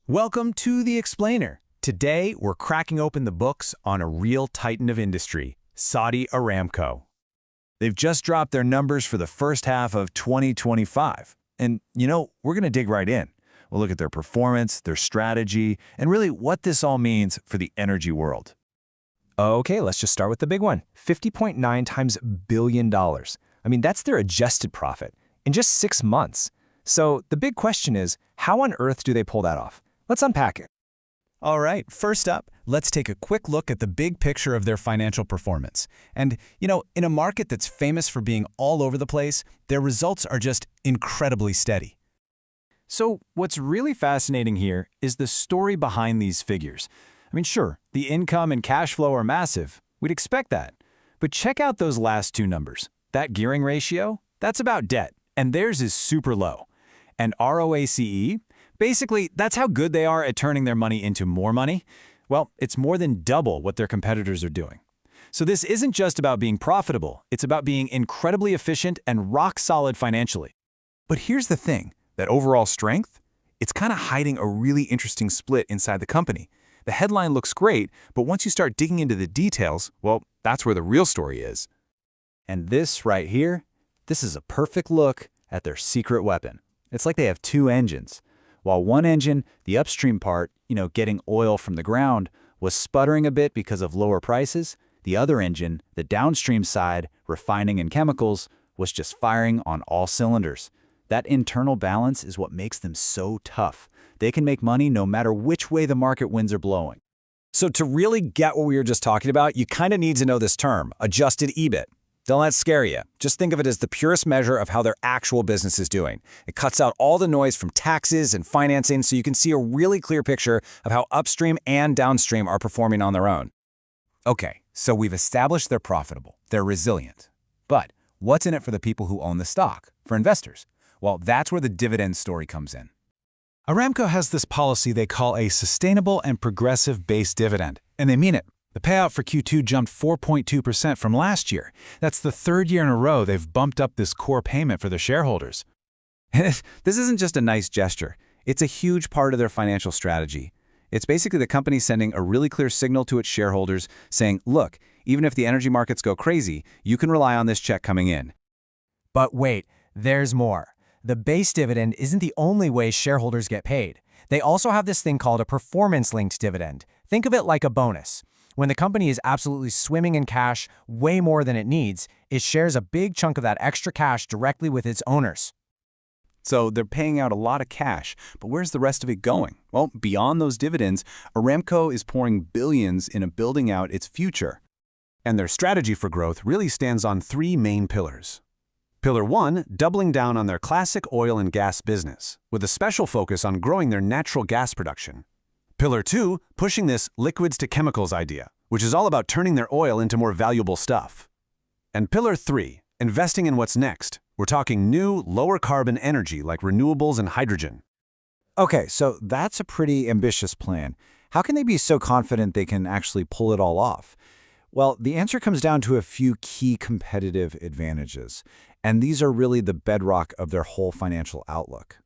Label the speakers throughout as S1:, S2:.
S1: Welcome to The Explainer. Today, we're cracking open the books on a real titan of industry, Saudi Aramco. They've just dropped their numbers for the first half of 2025. And, we're going to dig right in. We'll look at their performance, their strategy, and really what this all means for the energy world.
S2: Okay, let's just start with the big one. 50.9 times billion dollars. That's their adjusted profit in just 6 months. So the big question is, how on earth do they pull that off? Let's unpack it.
S1: All right, first up, let's take a quick look at the big picture of their financial performance. And, in a market that's famous for being all over the place, their results are just incredibly steady. So what's really fascinating here is the story behind these figures. Sure, the income and cash flow are massive. We'd expect that. But check out those last two numbers. That gearing ratio, that's about debt, and theirs is super low. And ROACE, basically, that's how good they are at turning their money into more money. Well, it's more than double what their competitors are doing. So this isn't just about being profitable. It's about being incredibly efficient and rock solid financially. But here's the thing, that overall strength, it's kind of hiding a really interesting split inside the company. The headline looks great, but once you start digging into the details, well, that's where the real story is.
S2: And this right here, this is a perfect look at their secret weapon. It's like they have two engines. While one engine, the upstream part, getting oil from the ground, was sputtering a bit because of lower prices, the other engine, the downstream side, refining and chemicals, was just firing on all cylinders. That internal balance is what makes them so tough. They can make money no matter which way the market winds are blowing.
S1: So to really get what we were just talking about, you kind of need to know this term, adjusted EBIT. Don't let it scare you. Just think of it as the purest measure of how their actual business is doing. It cuts out all the noise from taxes and financing so you can see a really clear picture of how upstream and downstream are performing on their own. Okay, so we've established they're profitable, they're resilient. But what's in it for the people who own the stock, for investors? Well, that's where the dividend story comes in. Aramco has this policy they call a sustainable and progressive base dividend, and they mean it. The payout for Q2 jumped 4.2% from last year. That's the third year in a row they've bumped up this core payment for their shareholders. This isn't just a nice gesture. It's a huge part of their financial strategy. It's basically the company sending a really clear signal to its shareholders saying, look, even if the energy markets go crazy, you can rely on this check coming in.
S3: But wait, there's more. The base dividend isn't the only way shareholders get paid. They also have this thing called a performance-linked dividend. Think of it like a bonus. When the company is absolutely swimming in cash, way more than it needs, it shares a big chunk of that extra cash directly with its owners.
S1: So they're paying out a lot of cash, but where's the rest of it going? Well, beyond those dividends, Aramco is pouring billions into building out its future. And their strategy for growth really stands on three main pillars. Pillar 1, doubling down on their classic oil and gas business, with a special focus on growing their natural gas production. Pillar 2, pushing this liquids to chemicals idea, which is all about turning their oil into more valuable stuff. And Pillar 3, investing in what's next. We're talking new, lower carbon energy like renewables and hydrogen.
S2: Okay, so that's a pretty ambitious plan. How can they be so confident they can actually pull it all off? Well, the answer comes down to a few key competitive advantages, and these are really the bedrock of their whole financial outlook.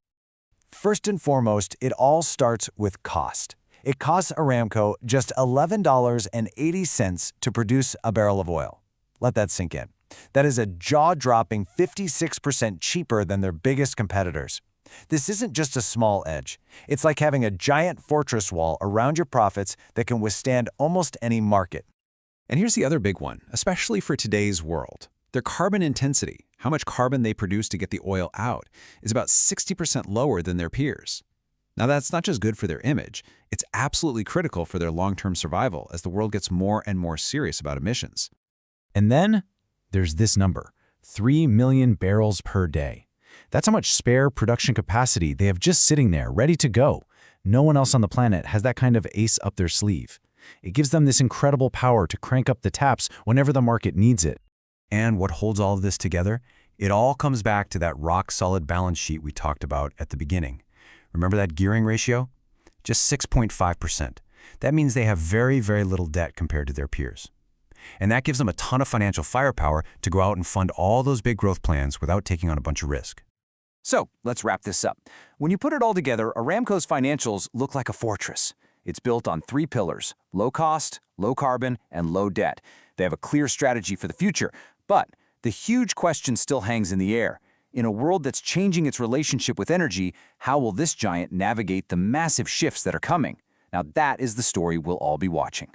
S3: First and foremost, it all starts with cost. It costs Aramco just $11.80 to produce a barrel of oil. Let that sink in. That is a jaw-dropping 56% cheaper than their biggest competitors. This isn't just a small edge. It's like having a giant fortress wall around your profits that can withstand almost any market.
S1: And here's the other big one, especially for today's world. Their carbon intensity, how much carbon they produce to get the oil out, is about 60% lower than their peers. Now, that's not just good for their image, it's absolutely critical for their long-term survival as the world gets more and more serious about emissions.
S2: And then there's this number, 3 million barrels per day. That's how much spare production capacity they have just sitting there, ready to go. No one else on the planet has that kind of ace up their sleeve. It gives them this incredible power to crank up the taps whenever the market needs it.
S1: And what holds all of this together? It all comes back to that rock-solid balance sheet we talked about at the beginning. Remember that gearing ratio? Just 6.5%. That means they have very, very little debt compared to their peers. And that gives them a ton of financial firepower to go out and fund all those big growth plans without taking on a bunch of risk. So let's wrap this up. When you put it all together, Aramco's financials look like a fortress. It's built on 3 pillars: low cost, low carbon, and low debt. They have a clear strategy for the future, but the huge question still hangs in the air. In a world that's changing its relationship with energy, how will this giant navigate the massive shifts that are coming? Now that is the story we'll all be watching.